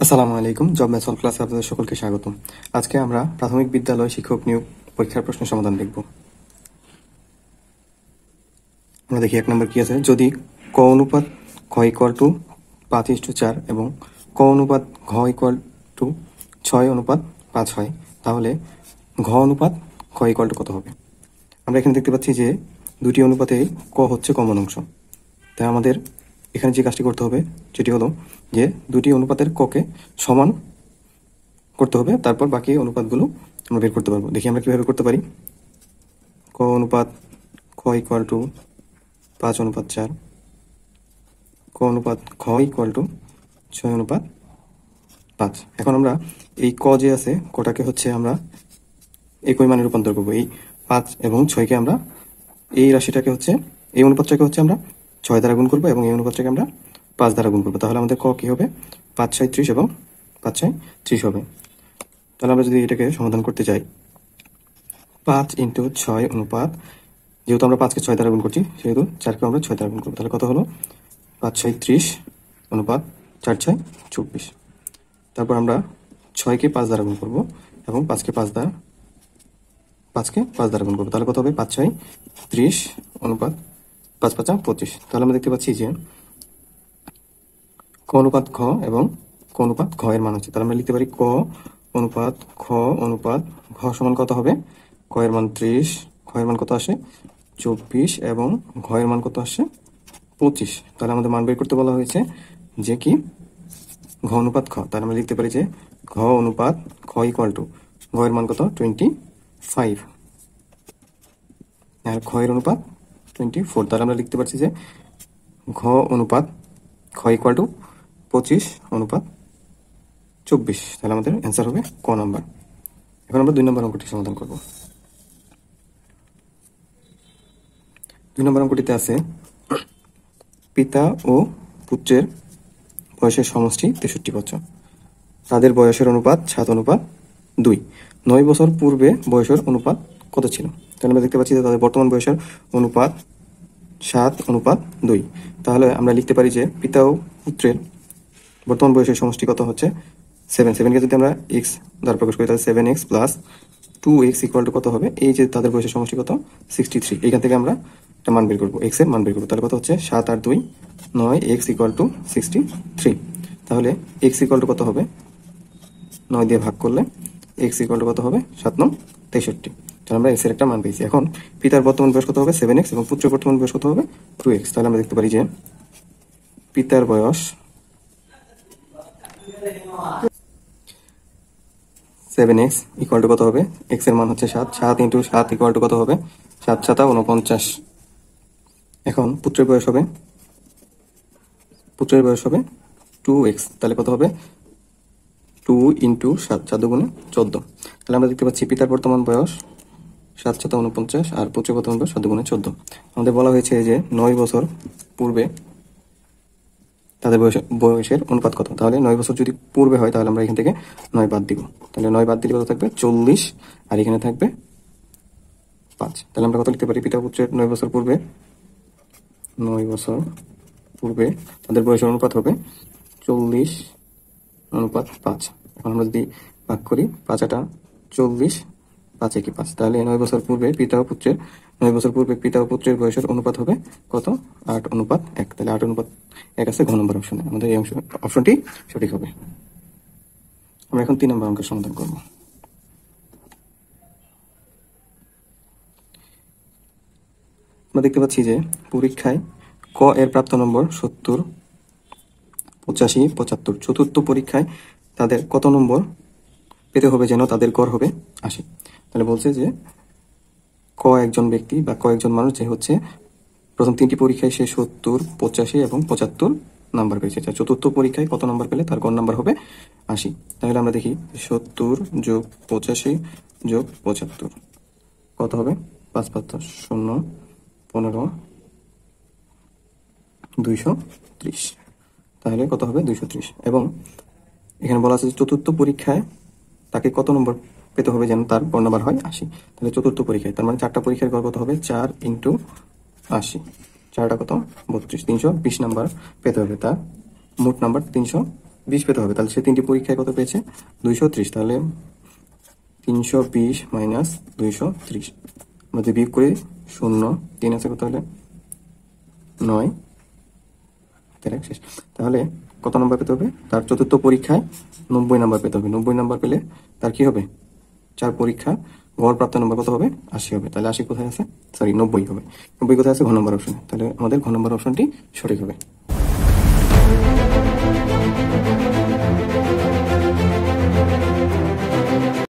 আসসালামু আলাইকুম। Job maths all ক্লাসে আপনাদের সকলকে স্বাগতম। আজকে আমরা প্রাথমিক বিদ্যালয় শিক্ষক নিয়োগ পরীক্ষার প্রশ্ন সমাধান দেখব। আমরা দেখি 1 নম্বর কি আছে। যদি ক অনুপাত খ ইকুয়াল টু 5:4 এবং ক অনুপাত ঘ ইকুয়াল টু 6:5 হয়, তাহলে ঘ অনুপাত খ ইকুয়াল টু কত হবে? আমরা এখানে দেখতে পাচ্ছি যে দুটি অনুপাতে ক হচ্ছে কমন অংশ। তাই আমাদের এখানে যে কাজটি করতে হবে সেটি হলো যে দুটি অনুপাতের ককে সমান করতে হবে, তারপর বাকি অনুপাতগুলো আমরা বের করতে পারবো। দেখি আমরা কিভাবে করতে পারি। ক অনুপাত খ ইকুয়াল টু 5:4, ক অনুপাত খ ইকুয়াল টু 6:5। এখন আমরা এই ক যে আছে, কটাকে হচ্ছে আমরা একই মানে রূপান্তর করবো। এই 5 এবং 6কে আমরা এই রাশিটাকে হচ্ছে, এই অনুপাতটাকে হচ্ছে আমরা 6 দ্বারা গুণ করবো এবং এই অনুপাতটাকে আমরা 5 দ্বারা গুণ করবো। তাহলে আমাদের ক কি হবে? 5×6 = 30 এবং 5×6 = 30 হবে। তাহলে আমরা যদি এটাকে সমাধান করতে চাই, 5×6 অনুপাত, যেহেতু আমরা 5কে 6 দ্বারা গুণ করছি সেহেতু 4কে আমরা 6 দ্বারা গুণ করবো। তাহলে কত হলো? 5×6 = 30 অনুপাত 4×6 = 24। তারপর আমরা 6কে 5 দ্বারা গুণ করবো এবং 5কে 5 দ্বারা গুণ করবো। তাহলে কত হবে? 5×6 = 30 অনুপাত 5×5 = 25। তাহলে আমরা দেখতে পাচ্ছি যে ক অনুপাত খ এবং ক অনুপাত ঘ এর মান হচ্ছে। তাহলে আমরা লিখতে পারি ক অনুপাত খ অনুপাত ঘ সমান কত হবে? ক এর মান 30, খ এর মান কত আসে? 24 এবং ঘ এর মান কত আসে? 25। তাহলে আমাদের মান বের করতে বলা হয়েছে যে কি ঘ অনুপাত খ। তাহলে আমরা লিখতে পারি যে ঘ অনুপাত খ ইকুয়াল টু, ঘ এর মান কত? 25 আর খ এর অনুপাত 24। তাহলে আমরা লিখতে পারছি যে ঘ অনুপাত খ ইকুয়াল টু 25/24। তাহলে আমাদের অ্যান্সার হবে ক নাম্বার। এখন আমরা 2 নম্বর অঙ্কটি সমাধান করব। 2 নম্বর অঙ্কটিতে আছে পিতা ও পুত্রের বয়সের সমষ্টি 63 বছর। তাদের বয়সের অনুপাত 7:2। 9 বছর পূর্বে বয়সের অনুপাত কত ছিল? তাহলে আমরা দেখতে পাচ্ছি যে তাদের বর্তমান বয়সের অনুপাত 7:2। তাহলে আমরা লিখতে পারি যে পিতা ও পুত্রের বর্তমান বয়সের সমষ্টি কত হচ্ছে? 7কে যদি আমরা x দ্বারা প্রকাশ করি তাহলে 7x + 2x = কত হবে? এই যে তাদের বয়সের সমষ্টি কত? 63। এইখান থেকে আমরা একটা মান বের করবো, x এর মান বের করবো। তাহলে কত হচ্ছে? 7 আর 2 9, x = 63। তাহলে x = কত হবে? 9 দিয়ে ভাগ করলে x = কত হবে? 7×9 = 63। তাহলে আমরা x এর একটা মান পেয়েছি। এখন পিতার বর্তমান বয়স কত হবে? 7x এবং পুত্রের বর্তমান বয়স কত হবে? 2x। তাহলে আমরা দেখতে পারি যে পিতার বয়স 7x = কত হবে? x এর মান হচ্ছে 7, 7 × 7 = কত হবে? 7×7 = 49। এখন পুত্রের বয়স হবে 2x। তাহলে কত হবে? 2 × 7, 4 × 14। তাহলে আমরা দেখতে পাচ্ছি পিতার বর্তমান বয়স 7×7 = 49 আর পুত্রের বর্তমান বয়স 14 × 14। আমাদের বলা হয়েছে যে 9 বছর পূর্বে তাদের বয়সের অনুপাত কত? তাহলে 9 বছর যদি পূর্বে হয় তাহলে আমরা এখান থেকে 9 বাদ দিব। তাহলে 9 বাদ দিলে কত থাকবে? 40 আর এখানে থাকবে 5। তাহলে আমরা কত লিখতে পারি? পিতা পুত্রের 9 বছর পূর্বে তাদের বয়সের অনুপাত হবে 40:5। এখন আমরা যদি ভাগ করি 5×8 = 40, 5×1 = 5। তাহলে 9 বছর পূর্বে পিতা ও পুত্রের বয়সের অনুপাত হবে কত? 8:1। তাহলে 8:1 আছে ঘ নম্বর অপশনে। আমাদের এই অপশনটি সঠিক হবে। আমরা এখন 3 নম্বর অঙ্কের সমাধান করব। আমরা দেখতে পাচ্ছি যে পরীক্ষায় ক এর প্রাপ্ত নম্বর 70, 85, 75। চতুর্থ পরীক্ষায় তাদের কত নম্বর পেতে হবে যেন তাদের গড় হবে 80? তাহলে বলছে যে ক একজন ব্যক্তি বা ক একজন মানুষ যে হচ্ছে প্রথম 3টি পরীক্ষায় সে 70, 85 এবং 75 নাম্বার পেয়েছে। চতুর্থ পরীক্ষায় কত নাম্বার পেলে তার গড় নাম্বার হবে 80? তাহলে আমরা দেখি 70 + 85 + 75 কত হবে? 5 5 10 0 15 230। তাহলে কত হবে? 230। এবং এখানে বলা আছে চতুর্থ পরীক্ষায় তাকে কত নম্বর পেতে হবে যেন তার গড় নাম্বার হয় 80? তাহলে চতুর্থ পরীক্ষায়, তার মানে 4টা পরীক্ষার গড় কত হবে? 4 × 80, 4টা কত? 32, 320 নাম্বার পেতে হবে। তার মোট নাম্বার 20 পেতে হবে, তাহলে সে 3টি পরীক্ষায় কত পেয়েছে? 230। তাহলে 320 মাইনাস 230 মধ্যে বিয়োগ করে 0, 3 আছে কত হলে 9, শেষ। তাহলে কত নম্বর পেতে হবে? তার চতুর্থ পরীক্ষায় 90 নম্বর পেতে হবে। 90 নম্বর পেলে তার কি হবে? 4 পরীক্ষা গড় প্রাপ্ত নম্বর কত হবে? 80 হবে। তাহলে 80 কোথায় আছে? সরি, 90 হবে। 90 কোথায় আছে? ঘ নম্বর অপশনে। তাহলে আমাদের ঘ নম্বর অপশনটি সঠিক হবে।